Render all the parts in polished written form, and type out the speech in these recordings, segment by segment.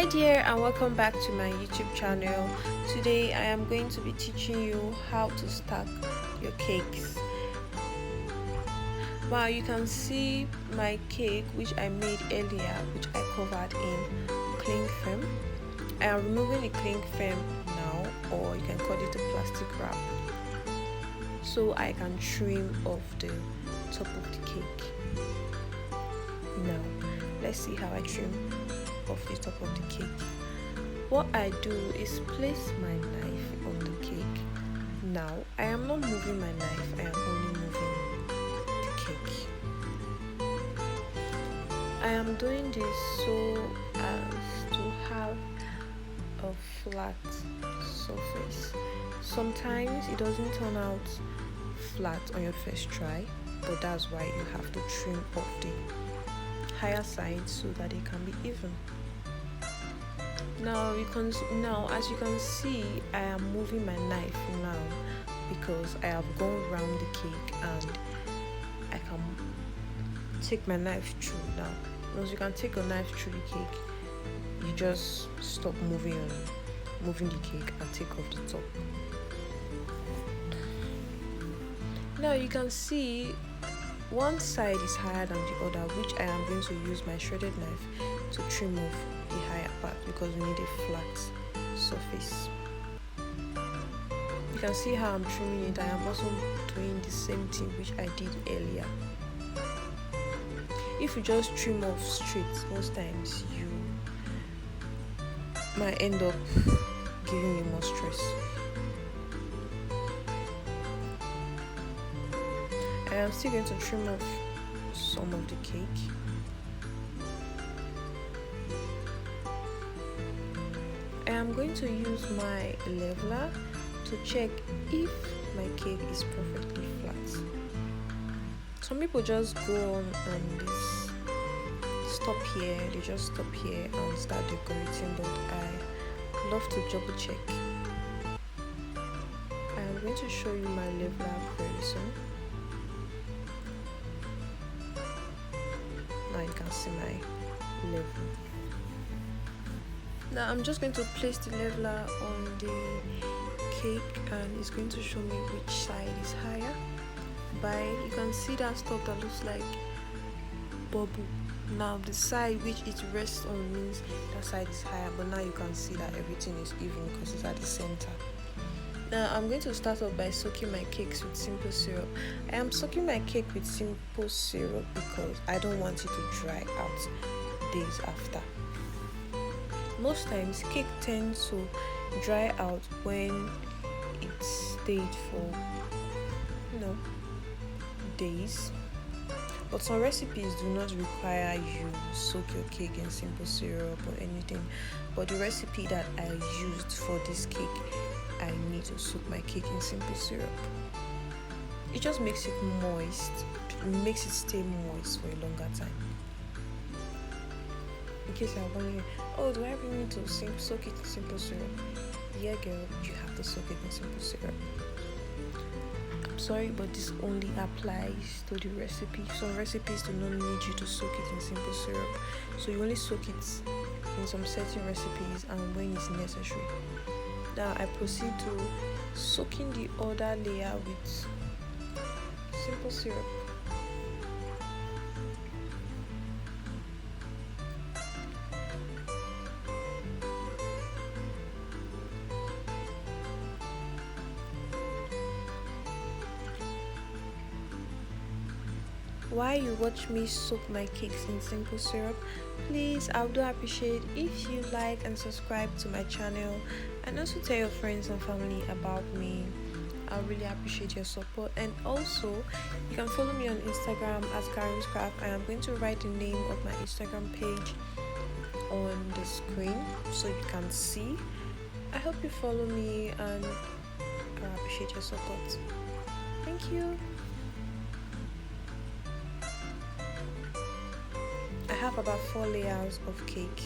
Hi dear, and welcome back to my YouTube channel. Today I am going to be teaching you how to stack your cakes. Wow, you can see my cake which I made earlier, which I covered in cling film. I am removing the cling film now, or you can call it a plastic wrap, so I can trim off the top of the cake. Now let's see how I trim off the top of the cake. What I do is place my knife on the cake. Now I am not moving my knife, I am only moving the cake. I am doing this so as to have a flat surface. Sometimes it doesn't turn out flat on your first try, but that's why you have to trim off the higher side so that it can be even. Now as you can see, I am moving my knife now because I have gone around the cake and I can take my knife through now. Once you can take a knife through the cake, you just stop moving the cake and take off the top. Now you can see one side is higher than the other, which I am going to use my shredded knife to trim off the higher part because we need a flat surface. You can see how I'm trimming it. I am also doing the same thing which I did earlier. If you just trim off straight, most times you might end up giving you more stress. I am still going to trim off some of the cake. I am going to use my leveler to check if my cake is perfectly flat. Some people just go on and they just stop here and start decorating, but I love to double check. I am going to show you my leveler very soon. Now you can see my level. Now I'm just going to place the leveler on the cake and it's going to show me which side is higher. You can see that stuff that looks like bubble. Now the side which it rests on means that side is higher, but now you can see that everything is even because it's at the center. Now I'm going to start off by soaking my cakes with simple syrup. I am soaking my cake with simple syrup because I don't want it to dry out days after. Most times cake tends to dry out when it stayed for days, but some recipes do not require you soak your cake in simple syrup or anything. But the recipe that I used for this cake, I need to soak my cake in simple syrup. It just makes it moist. It makes it stay moist for a longer time. In case you're wondering, oh, do I really need to soak it in simple syrup? Yeah, girl, you have to soak it in simple syrup. I'm sorry, but this only applies to the recipe. Some recipes do not need you to soak it in simple syrup, so you only soak it in some certain recipes and when it's necessary. Now I proceed to soaking the other layer with simple syrup. While you watch me soak my cakes in simple syrup, please, I would appreciate if you like and subscribe to my channel, and also tell your friends and family about me. I really appreciate your support. And also you can follow me on Instagram at Karim's Craft. I am going to write the name of my Instagram page on the screen so you can see. I hope you follow me and I appreciate your support. Thank you. I have about 4 layers of cake.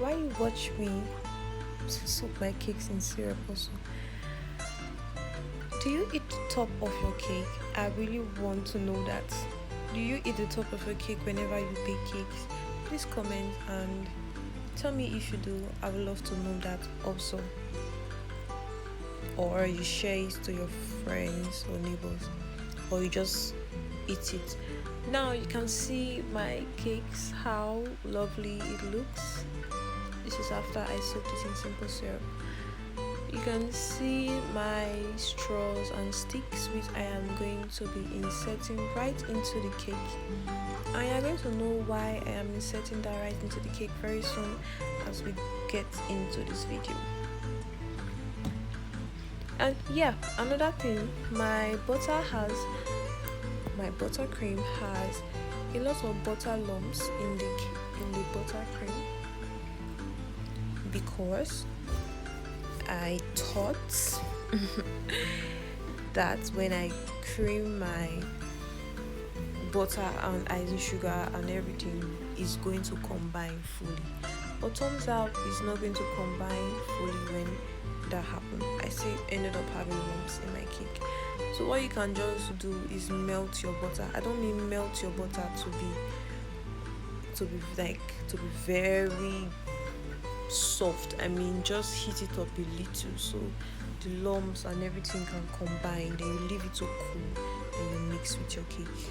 while you watch me soak my cakes in syrup also, do you eat the top of your cake? I really want to know that. Do you eat the top of your cake whenever you bake cakes? Please comment and tell me if you do. I would love to know that also. Or you share it to your friends or neighbors, or you just eat it. Now you can see my cakes, how lovely it looks. This is after I soaked it in simple syrup. You can see my straws and sticks, which I am going to be inserting right into the cake. And you are going to know why I am inserting that right into the cake very soon as we get into this video. And yeah, another thing, my buttercream has a lot of butter lumps in the buttercream, because I thought that when I cream my butter and icing sugar and everything is going to combine fully, but turns out it's not going to combine fully. When that happened, I still ended up having lumps in my cake. So what you can just do is melt your butter. I don't mean melt your butter to be very soft. I mean just heat it up a little so the lumps and everything can combine. Then you leave it to cool, then you mix with your cake.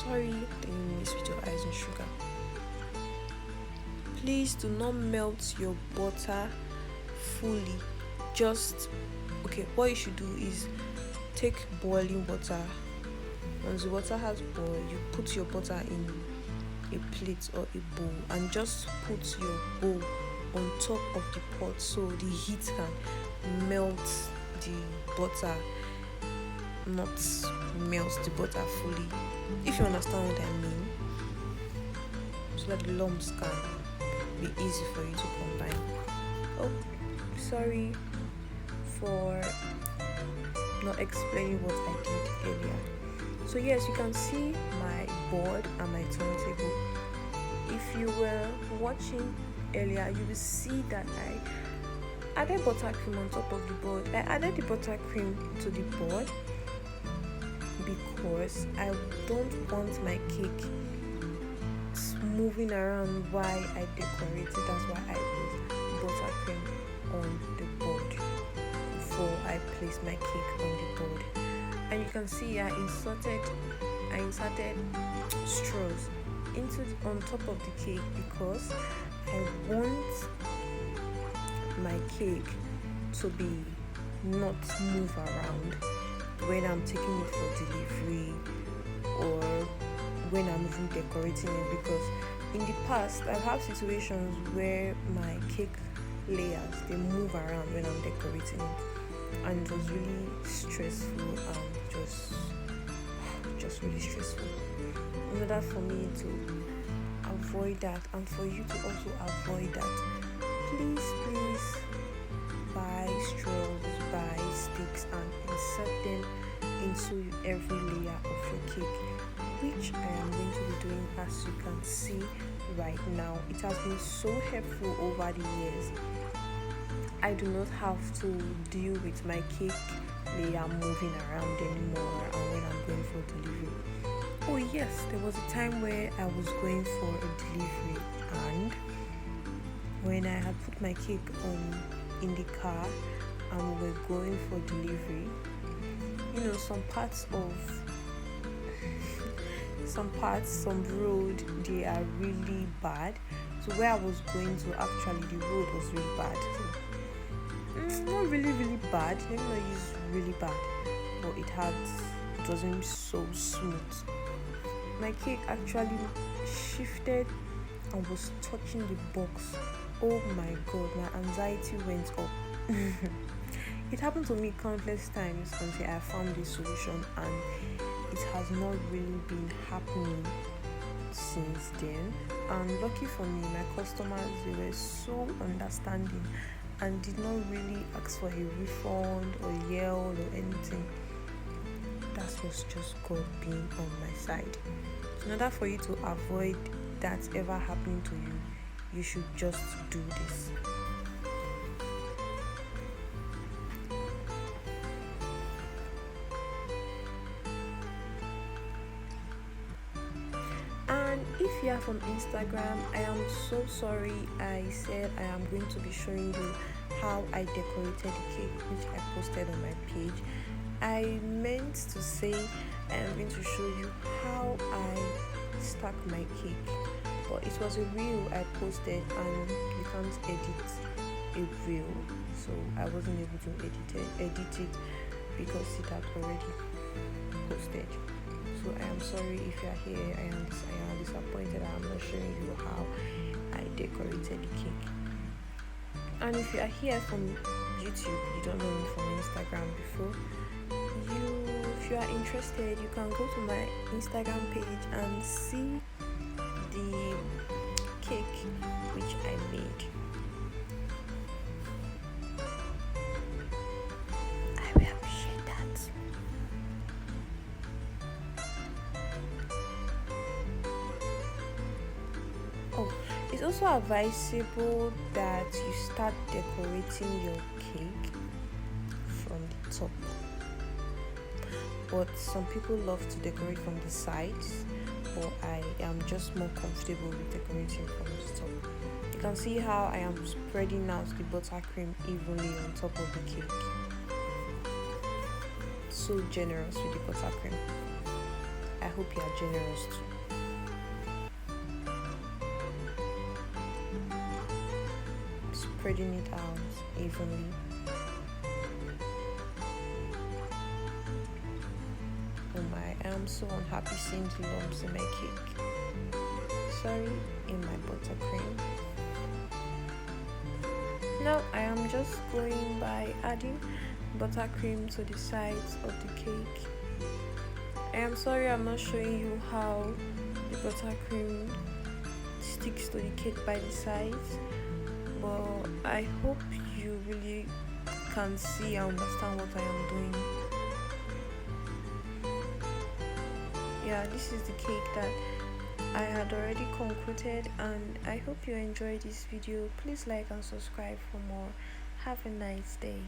Then you mix with your icing sugar. Please do not melt your butter fully. What you should do is take boiling water. Once the water has boiled, you put your butter in a plate or a bowl and just put your bowl on top of the pot so the heat can melt the butter, not melt the butter fully, if you understand what I mean, so that the lumps can be easy for you to combine. Oh, sorry for not explaining what I did earlier. So yes, you can see my board and my turntable. If you were watching earlier, you will see that I added buttercream on top of the board. I added the buttercream to the board because I don't want my cake moving around while I decorate it. That's why I put buttercream on the board before I place my cake on the board. And you can see I inserted straws on top of the cake because I want my cake to be not move around when I'm taking it for delivery or when I'm even decorating it, because in the past I've had situations where my cake layers, they move around when I'm decorating it, and it was really stressful and just really stressful. In order for me to avoid that and for you to also avoid that, please buy straws, buy sticks and insert them into every layer of your cake, which I am going to be doing, as you can see right now. It has been so helpful over the years. I do not have to deal with my cake layer moving around anymore and when I'm going for delivery. Oh yes, there was a time where I was going for a delivery, and when I had put my cake in the car and we were going for delivery, some road, they are really bad. So where I was going to, actually the road was really bad. So, not really bad, let me not use really bad, but it wasn't so smooth. My cake actually shifted and was touching the box. Oh my god, my anxiety went up. It happened to me countless times until I found this solution, and it has not really been happening since then. And lucky for me, my customers, they were so understanding and did not really ask for a refund or yell or anything. That was just God being on my side. In order for you to avoid that ever happening to you, you should just do this. And if you are from Instagram, I am so sorry I said I am going to be showing you how I decorated the cake, which I posted on my page. I meant to say I am going to show you how I stack my cake, but it was a reel I posted and you can't edit a reel, so I wasn't able to edit it because it had already posted. So I am sorry if you are here. I am disappointed I am not showing you how I decorated the cake. And if you are here from YouTube, you don't know me from Instagram before, if you are interested, you can go to my Instagram page and see the cake which I made. I will appreciate that. Oh, it's also advisable that you start decorating your cake from the top, but some people love to decorate from the sides, but I am just more comfortable with decorating from the top. You can see how I am spreading out the buttercream evenly on top of the cake. So generous with the buttercream. I hope you are generous too. Spreading it out evenly. Oh my, I am so unhappy seeing the lumps in my cake. Sorry, in my buttercream. Now I am just going by adding buttercream to the sides of the cake. I am sorry I'm not showing you how the buttercream sticks to the cake by the sides, but I hope you really can see and understand what I am doing. Yeah, this is the cake that I had already concluded, and I hope you enjoyed this video. Please like and subscribe for more. Have a nice day.